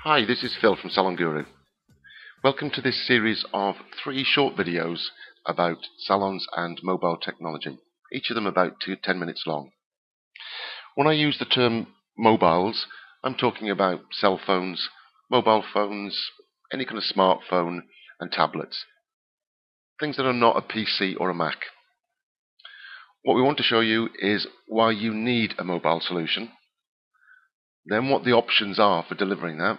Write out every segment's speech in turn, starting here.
Hi, this is Phil from Salon Guru. Welcome to this series of 3 short videos about salons and mobile technology, each of them about 10 minutes long. When I use the term mobiles, I'm talking about cell phones, mobile phones, any kind of smartphone and tablets, things that are not a PC or a Mac. What we want to show you is why you need a mobile solution, then what the options are for delivering that,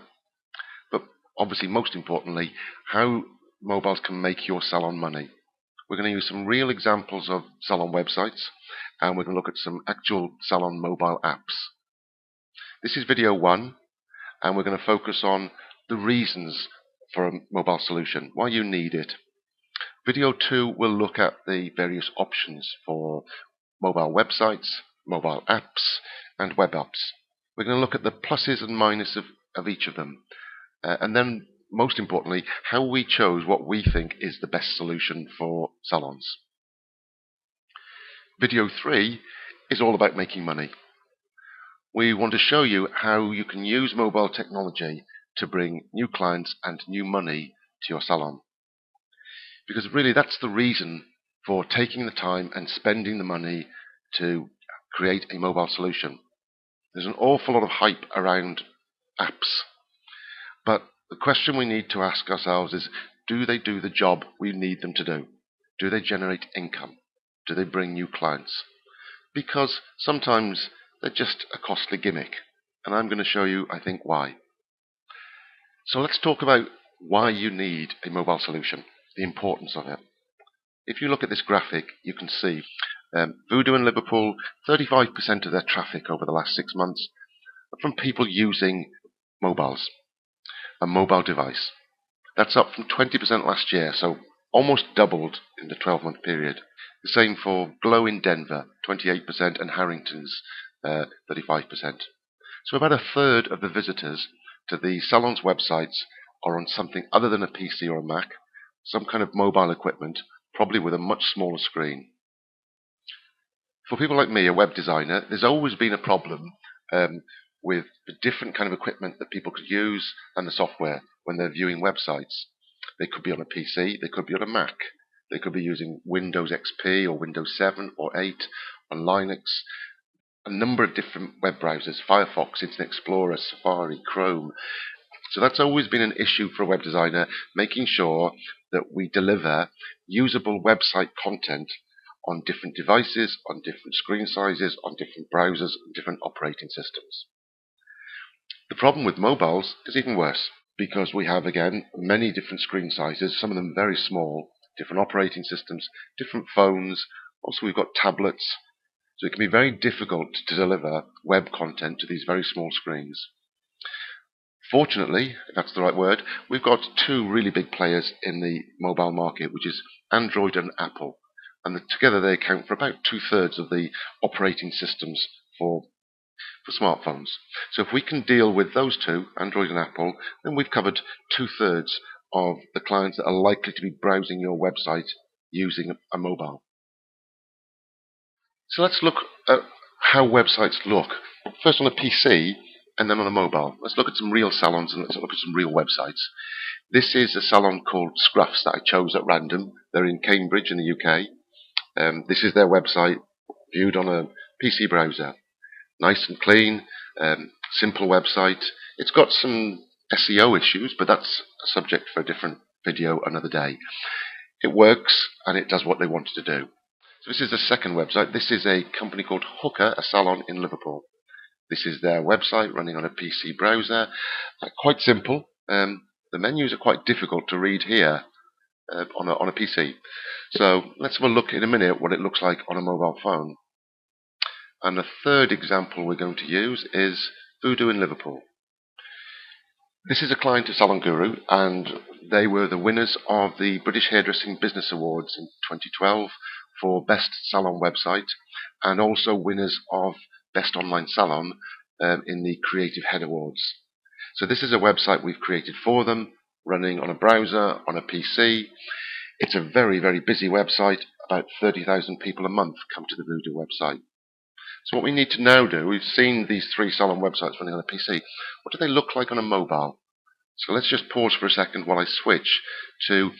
but obviously most importantly, how mobiles can make your salon money. We're going to use some real examples of salon websites, and we're going to look at some actual salon mobile apps. This is video 1, and we're going to focus on the reasons for a mobile solution, why you need it. Video 2 will look at the various options for mobile websites, mobile apps, and web apps. We're going to look at the pluses and minuses of each of them. And then, most importantly, how we chose what we think is the best solution for salons. Video 3 is all about making money. We want to show you how you can use mobile technology to bring new clients and new money to your salon. Because really that's the reason for taking the time and spending the money to create a mobile solution. There's an awful lot of hype around apps. But the question we need to ask ourselves is, do they do the job we need them to do? Do they generate income? Do they bring new clients? Because sometimes they're just a costly gimmick. And I'm going to show you, I think, why. So let's talk about why you need a mobile solution, the importance of it. If you look at this graphic, you can see Voodoo in Liverpool, 35% of their traffic over the last 6 months are from people using mobiles. A mobile device. That's up from 20% last year, so almost doubled in the 12-month period. The same for Glow in Denver, 28%, and Harrington's, 35%. So about a third of the visitors to the Salon's websites are on something other than a PC or a Mac, some kind of mobile equipment, probably with a much smaller screen. For people like me, a web designer, there's always been a problem with the different kind of equipment that people could use and the software when they're viewing websites. They could be on a PC, they could be on a Mac, they could be using Windows XP or Windows 7 or 8 on Linux, a number of different web browsers, Firefox, Internet Explorer, Safari, Chrome. So that's always been an issue for a web designer, making sure that we deliver usable website content on different devices, on different screen sizes, on different browsers, and different operating systems. The problem with mobiles is even worse, because we have, again, many different screen sizes, some of them very small, different operating systems, different phones. Also, we've got tablets, so it can be very difficult to deliver web content to these very small screens. Fortunately, if that's the right word, we've got 2 really big players in the mobile market, which is Android and Apple. And together they account for about 2/3 of the operating systems for smartphones. So if we can deal with those 2, Android and Apple, then we've covered 2/3 of the clients that are likely to be browsing your website using a mobile. So let's look at how websites look. First on a PC and then on a mobile. Let's look at some real salons and let's look at some real websites. This is a salon called Scruffs that I chose at random. They're in Cambridge in the UK. This is their website viewed on a PC browser. Nice and clean, simple website. It's got some SEO issues, but that's a subject for a different video another day. It works and it does what they wanted to do. So this is the second website. This is a company called Hooker, a salon in Liverpool. This is their website running on a PC browser. Quite simple. The menus are quite difficult to read here on a PC. So let's have a look in a minute what it looks like on a mobile phone. And the third example we're going to use is Voodoo in Liverpool. This is a client of Salon Guru, and they were the winners of the British Hairdressing Business Awards in 2012 for Best Salon Website, and also winners of Best Online Salon in the Creative Head Awards. So this is a website we've created for them, running on a browser, on a PC. It's a very, very busy website. About 30,000 people a month come to the Voodoo website. So what we need to now do, we've seen these 3 salon websites running on a PC. What do they look like on a mobile? So let's just pause for a second while I switch to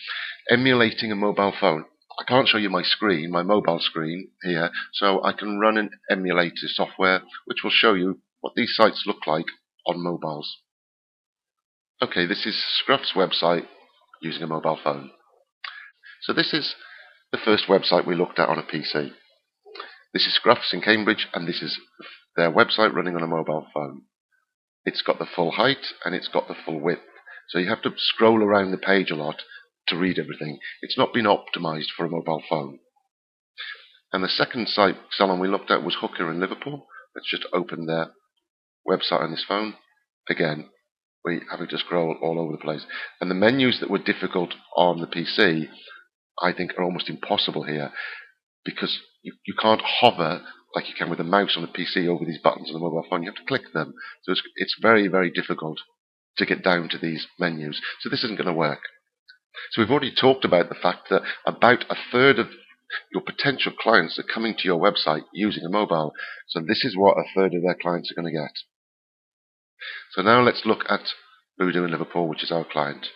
emulating a mobile phone. I can't show you my screen, my mobile screen here, so I can run an emulator software which will show you what these sites look like on mobiles. Okay, this is Scruff's website using a mobile phone. So this is the first website we looked at on a PC. This is Scruff's in Cambridge, and this is their website running on a mobile phone. It's got the full height and it's got the full width. So you have to scroll around the page a lot to read everything. It's not been optimized for a mobile phone. And the second site salon we looked at was Hooker in Liverpool. Let's just open their website on this phone. Again, we having to scroll all over the place. And the menus that were difficult on the PC, I think, are almost impossible here, because you can't hover like you can with a mouse on a PC over these buttons on a mobile phone. You have to click them. So it's very, very difficult to get down to these menus. So this isn't going to work. So we've already talked about the fact that about a third of your potential clients are coming to your website using a mobile. So this is what a third of their clients are going to get. So now let's look at Voodoo in Liverpool, which is our client.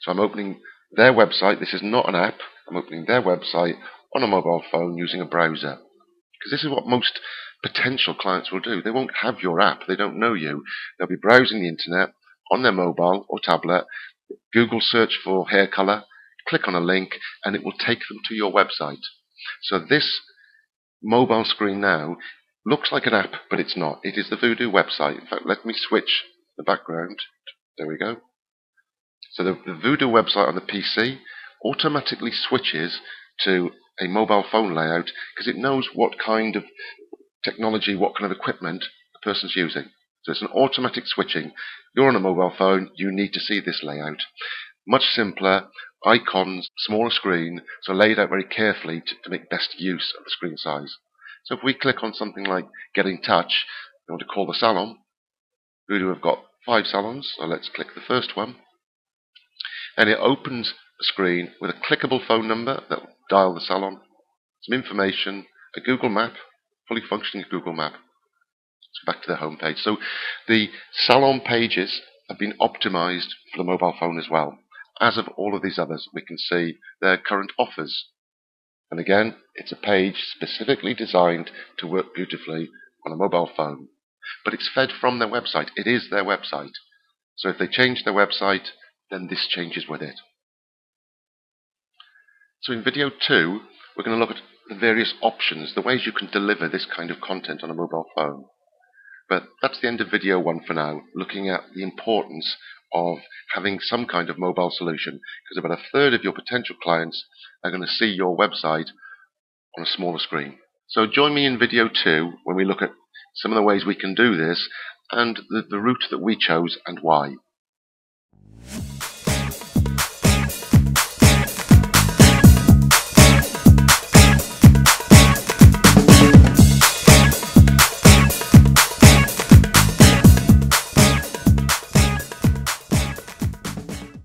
So I'm opening their website. This is not an app. I'm opening their website on a mobile phone using a browser. Because this is what most potential clients will do. They won't have your app. They don't know you. They'll be browsing the internet on their mobile or tablet, Google search for hair color, click on a link, and it will take them to your website. So this mobile screen now looks like an app, but it's not. It is the Voodoo website. In fact, let me switch the background. There we go. So the Voodoo website on the PC automatically switches to a mobile phone layout because it knows what kind of technology, what kind of equipment the person's using. So it's an automatic switching. You're on a mobile phone, you need to see this layout. Much simpler, icons, smaller screen, so laid out very carefully to make best use of the screen size. So if we click on something like Get in Touch, we want to call the salon. Voodoo have got 5 salons, so let's click the first one. And it opens a screen with a clickable phone number that will dial the salon, some information, a Google map, fully functioning Google map. Let's go back to the home page. So the salon pages have been optimized for the mobile phone as well. As of all of these others, we can see their current offers. And again, it's a page specifically designed to work beautifully on a mobile phone. But it's fed from their website. It is their website. So if they change their website, then this changes with it. So in video 2, we're going to look at the various options, the ways you can deliver this kind of content on a mobile phone. But that's the end of video 1 for now, looking at the importance of having some kind of mobile solution, because about a third of your potential clients are going to see your website on a smaller screen. So join me in video 2 when we look at some of the ways we can do this and the route that we chose and why.